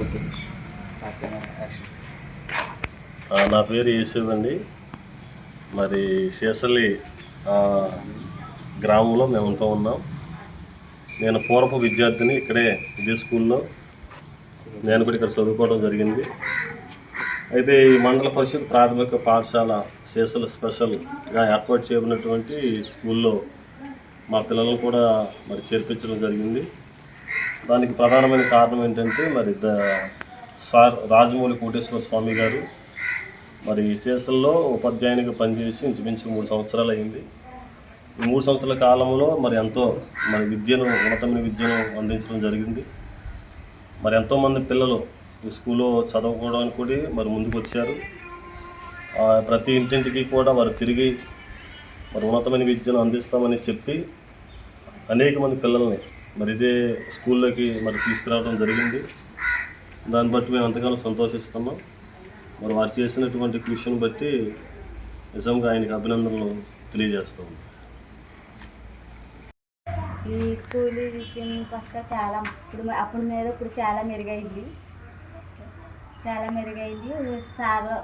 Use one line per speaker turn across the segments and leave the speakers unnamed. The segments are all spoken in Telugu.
ఓకే.
నా పేరు యేసవ్ అండి. మరి శేషల్లి గ్రామంలో మేము ఉంటూ ఉన్నాం. నేను పూర్వపు విద్యార్థిని. ఇదే స్కూల్లో నేను కూడా ఇక్కడ చదువుకోవడం జరిగింది. అయితే ఈ మండల పరిషత్ ప్రాథమిక పాఠశాల శేషల స్పెషల్గా ఏర్పాటు చేయబడినటువంటి స్కూల్లో మా పిల్లలను కూడా మరి చేర్పించడం జరిగింది. దానికి ప్రధానమైన కారణం ఏంటంటే మరి సార్ రాజమౌళి కోటేశ్వర స్వామి గారు మరి శేషల్లో ఉపాధ్యాయునిగా పనిచేసి ఇంచుమించు 3 సంవత్సరాలు అయింది. ఈ 3 సంవత్సరాల కాలంలో మరి ఎంతో ఉన్నతమైన విద్యను అందించడం జరిగింది. మరి ఎంతోమంది పిల్లలు ఈ స్కూల్లో చదువుకోవడానికి కూడా మరి ముందుకు వచ్చారు. ప్రతి ఇంటింటికి కూడా వారు తిరిగి మరి ఉన్నతమైన విద్యను అందిస్తామని చెప్పి అనేక మంది పిల్లల్ని మరి ఇదే స్కూల్లోకి మరి తీసుకురావడం జరిగింది. దాన్ని బట్టి మేము ఎంతగానో సంతోషిస్తున్నాం. మరి వారు చేసినటువంటి కృషిని బట్టి నిజంగా ఆయనకి అభినందనలు తెలియజేస్తాము.
ఈ స్కూల్ విషయంకి వస్తే అప్పుడు మీద ఇప్పుడు చాలా మెరుగైంది.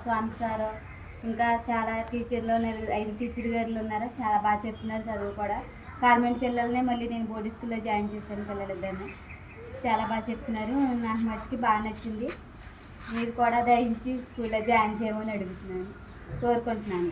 స్వామి సారు ఇంకా చాలా టీచర్లు 5 టీచర్ గారులు ఉన్నారు. చాలా బాగా చెప్తున్నారు. చదువు కూడా కాన్వెంట్ పిల్లల్ని మళ్ళీ నేను బోర్డు స్కూల్లో జాయిన్ చేశాను. పిల్లలిద్దరిని చాలా బాగా చెప్తున్నారు. నాకు మట్టుకి బాగా నచ్చింది. మీరు కూడా దయించి స్కూల్లో జాయిన్ చేయమని కోరుకుంటున్నాను.